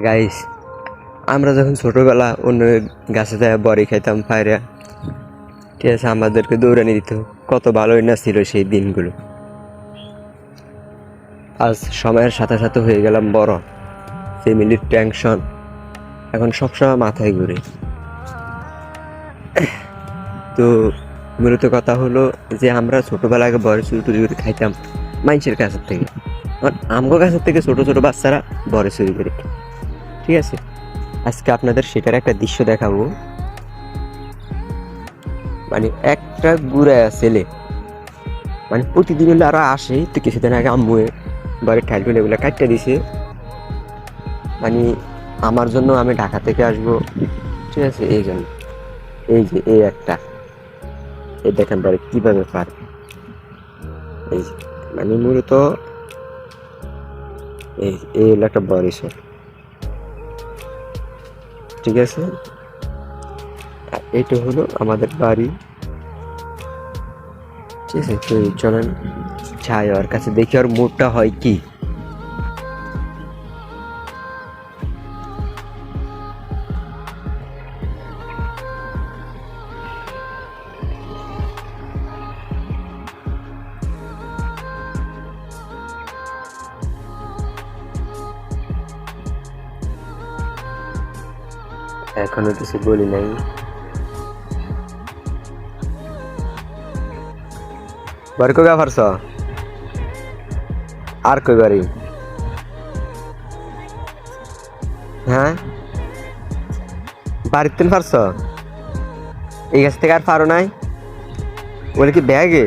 Guys, আমরা যখন ছোটবেলা অন্য গাছে যায় বড়ি খাইতাম পায়রা, ঠিক আছে, আমাদেরকে দৌড়ানি দিত। কত ভালোই না ছিল সেই দিনগুলো। আজ সময়ের সাথে সাথে হয়ে গেলাম বড়, ফ্যামিলির টেনশন এখন সবসময় মাথায় ঘুরে। তো মূলত কথা হলো যে আমরা ছোটবেলায় আগে বড় চুরি টুরি করে খাইতাম মানুষের কাছের থেকে। আমগো কাছের থেকে ছোট ছোট বাচ্চারা বড় চুরি করে, ঠিক আছে। আজকে আপনাদের সেটার একটা দৃশ্য দেখাবো। মানে একটা গুড়া ছেলে, মানে প্রতিদিন হলে আরো আসে, তো কিছুদিন আগে আম্মু বাড়ির ঠাইগুলো এগুলো কাটতে দিছে। মানে আমার জন্য, আমি ঢাকা থেকে আসবো, ঠিক আছে, এই জন্য। এই যে এই একটা, এই দেখেন বাড়ি কিভাবে পারে, এই যে মানে মূলত এই হলো একটা বরিশাল, ঠিক আছে। আর এটা হলো আমাদের বাড়ি, ঠিক আছে। তো চলেন যাই ওর কাছে, দেখি ওর মুডটা হয় কি। এখনো কিছু বলি নাই। বাড়ি কই পারছ? আর কই বাড়ি? হ্যাঁ, বাড়িতে পারছ? এই গাছ থেকে আর পারো নাই? বলে কি ব্যাগে?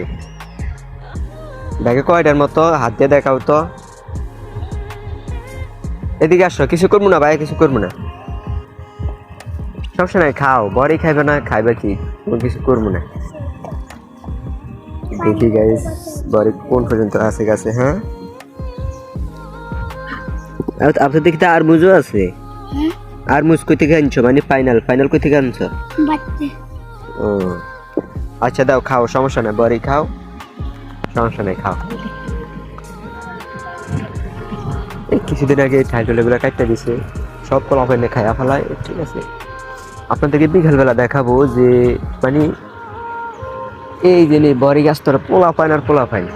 ব্যাগে কয়টার মতো? হাত দিয়ে দেখাও তো। এদিকে আসো, কিছু করবো না ভাই, কিছু করবো না, সমস্যা নাই, খাও। বড়ি খাইবে না, খাইবে কি, কিছু করবো না। দেখি গাইস বড়ি কোন পর্যন্ত আছে গাছে। হ্যাঁ, আপনার দেখতে আর মুজও আছে। আর মুজ কই থেকে আনছো? মানে ফাইনাল কই থেকে আনছো? ও আচ্ছা, দাও, খাও, সমস্যা নাই, বড়ি খাও, সমস্যা নাই, খাও। এই কিছুদিন আগে টাইটেলগুলো কাটতে দিছে, সব কলা পাইনে খাইয়া ফেলায়, ঠিক আছে। আপনাদেরকে বিকালবেলা দেখাবো যে মানে এই যে বড়ি গাছ তোরা পোলা পায় না, আর পোলা পায় না।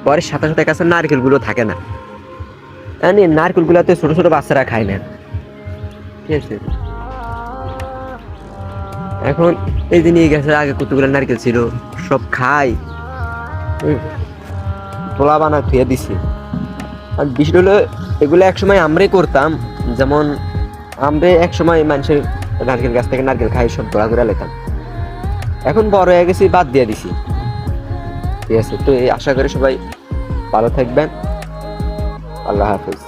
বরের সাথে সাথে কাছে নারকেল গুলো থাকে না, নারকেল গুলাতে ছোট ছোট বাচ্চারা খায় না, ঠিক আছে। এখন এই যে নিয়ে গেছে, আগে কতগুলো নারকেল ছিল, সব খাই, পোলা বানা ধুয়ে দিছি। আর বিষয়টা হলো, এগুলো একসময় আমরাই করতাম। যেমন আমরা একসময় মানুষের নারকেল গাছ থেকে নারকেল খাই, সব ধরা করে লেতাম। এখন বড় হয়ে গেছি, বাদ দিয়ে দিছি, ঠিক আছে। তো আশা করি সবাই ভালো থাকবেন। আল্লাহ হাফেজ।